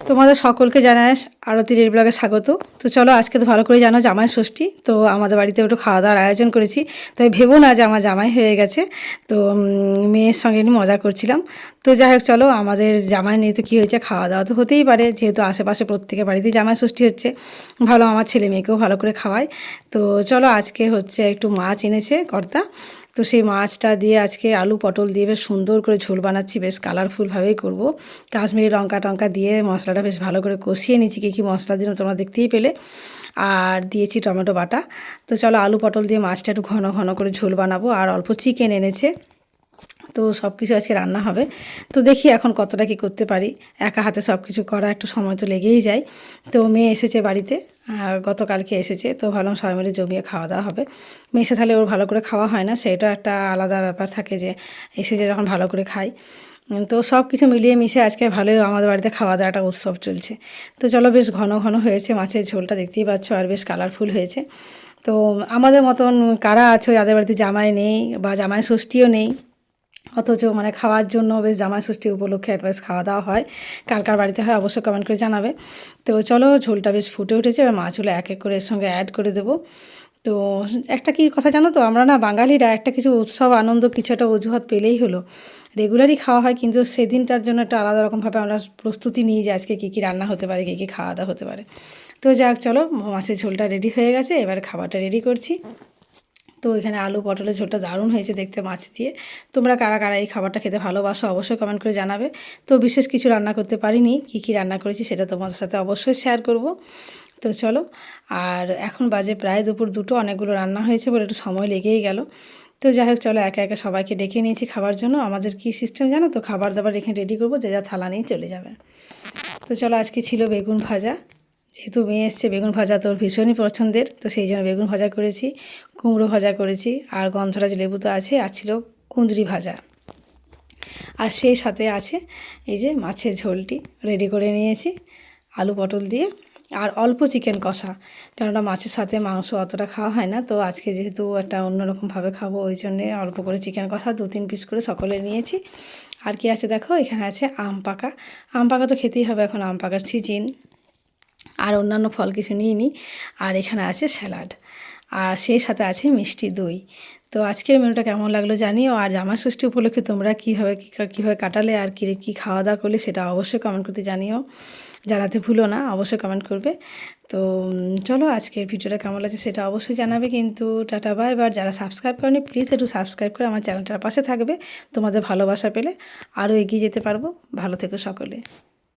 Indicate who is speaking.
Speaker 1: তোমাদের সকলকে জানাই আরতি রেড ব্লগে স্বাগত। তো চলো, আজকে তো ভালো করে জানো জামাই ষষ্ঠী, তো আমাদের বাড়িতে একটু খাওয়া দাওয়ার আয়োজন করেছি। তাই ভেবো না যে আমার জামাই হয়ে গেছে, তো মেয়ের সঙ্গে নিয়ে মজা করছিলাম। তো যাই হোক, চলো, আমাদের জামাই নিয়ে তো কী হয়েছে, খাওয়া দাওয়া তো হতেই পারে, যেহেতু আশেপাশে প্রত্যেকের বাড়িতেই জামাই ষষ্ঠী হচ্ছে। ভালো, আমার ছেলে মেয়েকেও ভালো করে খাওয়াই। তো চলো, আজকে হচ্ছে একটু মাছ এনেছে কর্তা, তো সেই মাছটা দিয়ে আজকে আলু পটল দিয়ে বেশ সুন্দর করে ঝোল বানাচ্ছি, বেশ কালারফুলভাবেই করব। কাশ্মীরি লঙ্কা টঙ্কা দিয়ে মশলাটা বেশ ভালো করে কষিয়ে নিচ্ছি, কী কী মশলা দিন তোমরা দেখতেই পেলে। আর দিয়েছি টমেটো বাটা। তো চলো, আলু পটল দিয়ে মাছটা একটু ঘন ঘন করে ঝোল বানাবো, আর অল্প চিকেন এনেছে। তো সব কিছু আজকে রান্না হবে। তো দেখি এখন কতটা কী করতে পারি, একা হাতে সব কিছু করা একটু সময় তো লেগেই যায়। তো মেয়ে এসেছে বাড়িতে, গতকালকে এসেছে, তো ভাবলাম সবাই মিলে জমিয়ে খাওয়া দাওয়া হবে। মেয়ে এসে থাকলে ওর ভালো করে খাওয়া হয় না, সেটা একটা আলাদা ব্যাপার থাকে যে এসেছে যখন ভালো করে খাই। তো সব কিছু মিলিয়ে মিশে আজকে ভালোই আমাদের বাড়িতে খাওয়া দাওয়াটা উৎসব চলছে। তো চলো, বেশ ঘন ঘন হয়েছে মাছের ঝোলটা, দেখতেই পাচ্ছ, আর বেশ কালারফুল হয়েছে। তো আমাদের মতন কারা আছো যাদের বাড়িতে জামাই নেই বা জামাই ষষ্ঠীও নেই, অথচ মানে খাওয়ার জন্য বেশ জামাই ষষ্ঠী উপলক্ষে অ্যাডভাইস খাওয়া দাওয়া হয়, কার কার বাড়িতে হয় অবশ্যই কমেন্ট করে জানাবে। তো চলো, ঝোলটা বেশ ফুটে উঠেছে, এবার মাছগুলো এক এক করে এর সঙ্গে অ্যাড করে দেবো। তো একটা কী কথা জানো তো, আমরা না বাঙালিরা একটা কিছু উৎসব আনন্দ কিছু একটা অজুহাত পেলেই হলো, রেগুলারই খাওয়া হয়, কিন্তু সেদিনটার জন্য একটা আলাদা রকমভাবে আমরা প্রস্তুতি নিই যে আজকে কী কী রান্না হতে পারে, কী কী খাওয়া দাওয়া হতে পারে। তো যাক, চলো, মাছের ঝোলটা রেডি হয়ে গেছে, এবার খাবারটা রেডি করছি। তো এখানে আলু পটলের ঝোলটা দারুণ হয়েছে দেখতে মাছ দিয়ে। তোমরা কারা কারা এই খাবারটা খেতে ভালোবাসো অবশ্যই কমেন্ট করে জানাবে। তো বিশেষ কিছু রান্না করতে পারিনি, কী কী রান্না করেছি সেটা তোমাদের সাথে অবশ্যই শেয়ার করব। তো চলো, আর এখন বাজে প্রায় দুপুর 2টো, অনেকগুলো রান্না হয়েছে বলে একটু সময় লেগেই গেল। তো যাই হোক, চলো, একে একে সবাইকে ডেকে নিয়েছি খাবার জন্য। আমাদের কি সিস্টেম জানো তো, খাবার দাবার এখানে রেডি করবো, যে যা থালা নিয়ে চলে যাবে। তো চলো, আজকে ছিল বেগুন ভাজা, যেহেতু মেয়ে এসছে বেগুন ভাজা তোর ভীষণই পছন্দের, তো সেই জন্য বেগুন ভাজা করেছি, কুমড়ো ভাজা করেছি, আর গন্ধরাজ লেবু তো আছে, আর ছিল কুঁদরি ভাজা। আর সেই সাথে আছে এই যে মাছের ঝোলটি রেডি করে নিয়েছি আলু পটল দিয়ে, আর অল্প চিকেন কষা, কেননা মাছের সাথে মাংস অতটা খাওয়া হয় না, তো আজকে যেহেতু একটা অন্যরকমভাবে খাবো ওই জন্যে অল্প করে চিকেন কষা 2-3 পিস করে সকলে নিয়েছি। আর কি আছে দেখো, এখানে আছে আম পাকা। আম পাকা তো খেতেই হবে, এখন আম পাকার সিজন। আর অন্যান্য ফল কিছু নিইনি। আর এখানে আছে স্যালাড, আর সেই সাথে আছে মিষ্টি দই। তো আজকের মেনুটা কেমন লাগলো জানিও, আর জামাই ষষ্ঠী উপলক্ষে তোমরা কীভাবে কাটালে আর কী খাওয়া দাওয়া করলে সেটা অবশ্যই কমেন্ট করতে জানিও, জানাতে ভুলো না, অবশ্যই কমেন্ট করবে। তো চলো, আজকের ভিডিওটা কেমন লাগছে সেটা অবশ্যই জানাবে, কিন্তু টাটা বাই। এবার যারা সাবস্ক্রাইব করেনি প্লিজ একটু সাবস্ক্রাইব করে আমার চ্যানেলটার পাশে থাকবে, তোমাদের ভালোবাসা পেলে আরও এগিয়ে যেতে পারবো। ভালো থেকো সকলে।